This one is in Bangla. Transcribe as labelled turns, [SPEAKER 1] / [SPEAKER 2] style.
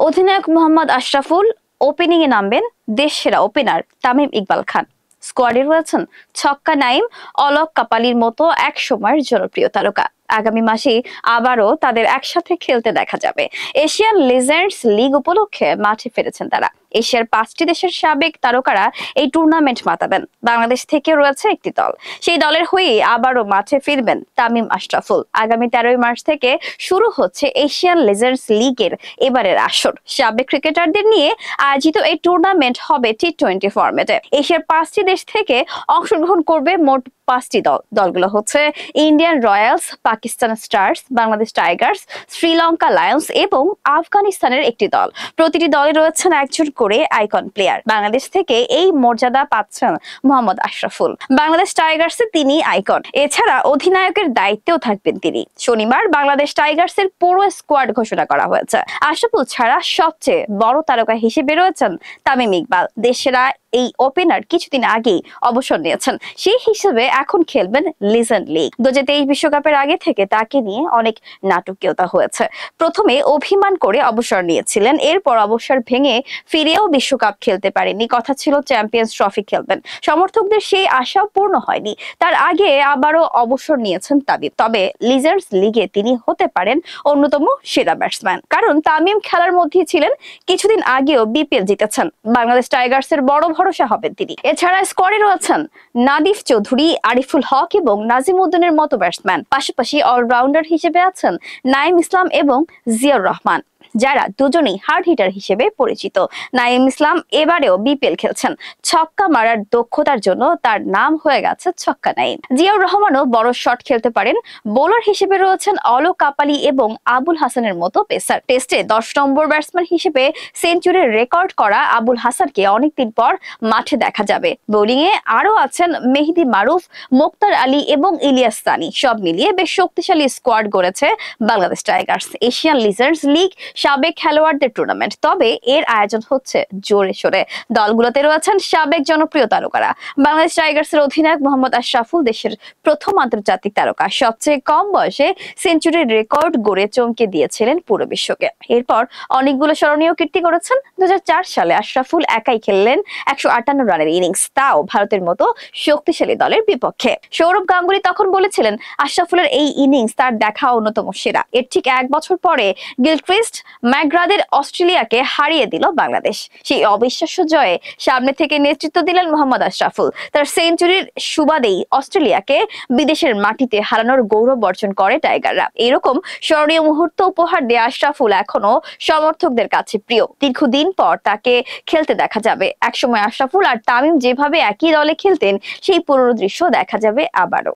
[SPEAKER 1] অধিনায়ক মোহাম্মদ আশরাফুল ওপেনিং এ নামবেন দেশ সেরা ওপেনার তামিম ইকবাল খান। স্কোয়াডে রয়েছেন ছক্কা নাইম, অলক কাপালির মতো এক সময়ের জনপ্রিয় তারকা। আগামী মাসে আবারও তাদের একসাথে খেলতে দেখা যাবে। এশিয়ান লিজেন্ডস লিগ উপলক্ষে মাঠে ফিরেছেন তারা। এশিয়ার 5টি দেশের সাবেক তারকারা এই টুর্নামেন্ট মাতাবেন। বাংলাদেশ থেকে রয়েছে একটি দল। সেই দলের হয়ে আবারও মাঠে ফিরবেন তামিম আশরাফুল। আগামী 13 মার্চ থেকে শুরু হচ্ছে এশিয়ান লিজেন্ডস লিগের এবারের আসর। সাবেক ক্রিকেটারদের নিয়ে আয়োজিত এই টুর্নামেন্ট হবে টি-20 ফরম্যাটে। এশিয়ার 5টি দেশ থেকে অংশগ্রহণ করবে মোট 5টি দল। দলগুলো হচ্ছে Indian Royals, Pakistan stars, Bangladesh Tigers, Sri Lanka Lions এবং আফগানিস্তানের একটি দল। প্রতিটি দলে রয়েছেন একজন করে আইকন প্লেয়ার। বাংলাদেশ থেকে এই মর্যাদা পাচ্ছেন মোহাম্মদ আশরাফুল। বাংলাদেশ টাইগার্সে তিনি আইকন। এছাড়া অধিনায়কের দায়িত্বেও থাকবেন তিনি। শনিবার বাংলাদেশ টাইগার্সের পুরো স্কোয়াড ঘোষণা করা হয়েছে। আশরাফুল ছাড়া সবচেয়ে বড় তারকা হিসেবে রয়েছেন তামিম ইকবাল। দেশেরা এই ওপেনার কিছুদিন আগেই অবসর নিয়েছেন। সেই হিসেবে এখন খেলবেন লিজেন্ড লিগ। 2023 বিশ্বকাপের আগে থেকে তাকে নিয়ে অনেক নাটকীয়তা হয়েছে। প্রথমে অভিমান করে অবসর নিয়েছিলেন, এরপর অবসর ভেঙে ফিরেও বিশ্বকাপ খেলতে পারেননি। কথা ছিল চ্যাম্পিয়ন্স ট্রফি খেলবেন। সমর্থকদের সেই আশাও পূর্ণ হয়নি। তার আগে আবারও অবসর নিয়েছেন তামিম। তবে লিজেন্ডস লিগে তিনি হতে পারেন অন্যতম সেরা ব্যাটসম্যান, কারণ তামিম খেলার মধ্যে ছিলেন। কিছুদিন আগেও বিপিএল জিতেছেন। বাংলাদেশ টাইগার্সের বড় ভরসা হবেন তিনি। এছাড়া স্কোয়াডে রয়েছেন নাদিফ চৌধুরী, আরিফুল হক এবং নাজিম উদ্দিনের মতো ব্যাটসম্যান। পাশাপাশি অলরাউন্ডার হিসেবে আছেন নাইম ইসলাম এবং জিয়াউর রহমান, যারা দুজনেই হার্ড হিটার হিসেবে পরিচিত। নাইম ইসলাম এবারেও বিপিএল খেলছেন। ছক্কা মারার দক্ষতার জন্য তার নাম হয়ে গেছে ছক্কা নাইম। জিয়াউর রহমানও বড় শট খেলতে পারেন। বোলার হিসেবে রয়েছেন অলক কাপালি এবং আবুল হাসানের মতো পেসার। টেস্টে 10 নম্বর ব্যাটসম্যান হিসেবে সেঞ্চুরির রেকর্ড করা আবুল হাসানকে অনেকদিন পর মাঠে দেখা যাবে। বোলিং এ আরো আছেন মেহেদি মারুফ, মোক্তার আলী এবং ইলিয়াস সানি। সব মিলিয়ে বেশ শক্তিশালী স্কোয়াড গড়েছে Bangladesh Tigers. Asian legends league সাবেক খেলোয়াড়দের টুর্নামেন্ট, তবে এর আয়োজন হচ্ছে জোরে সোরে। দলগুলোতে রয়েছেন সাবেক জনপ্রিয় তারকারা। বাংলাদেশ টাইগার্সের অধিনায়ক মোহাম্মদ আশরাফুল দেশের প্রথম আন্তর্জাতিক তারকা। সবচেয়ে কম বয়সে সেঞ্চুরির রেকর্ড গড়ে চমকে দিয়েছিলেন পুরো বিশ্বকে। এরপর অনেকগুলো স্মরণীয় কীর্তি করেছেন। 2004 সালে আশরাফুল একাই খেললেন 158 রানের ইনিংস, তাও ভারতের মতো শক্তিশালী দলের বিপক্ষে। সৌরভ গাঙ্গুলী তখন বলেছিলেন আশরাফুলের এই ইনিংস তার দেখা অন্যতম সেরা। এর ঠিক 1 বছর পরে গিলক্রিস্ট ম্যাকগ্রাথের অস্ট্রেলিয়াকে হারিয়ে দিল বাংলাদেশ। সেই অবিশ্বাস্য জয়ে সামনে থেকে নেতৃত্ব দিলেন মোহাম্মদ আশরাফুল। তার সেঞ্চুরির সুবাদেই অস্ট্রেলিয়াকে বিদেশের মাটিতে হারানোর গৌরব অর্জন করে টাইগাররা। এরকম স্মরণীয় মুহূর্ত উপহার দেয়া আশরাফুল এখনো সমর্থকদের কাছে প্রিয়। দীর্ঘদিন পর তাকে খেলতে দেখা যাবে। একসময় আশরাফুল আর তামিম যেভাবে একই দলে খেলতেন, সেই পুরনো দৃশ্য দেখা যাবে আবারও।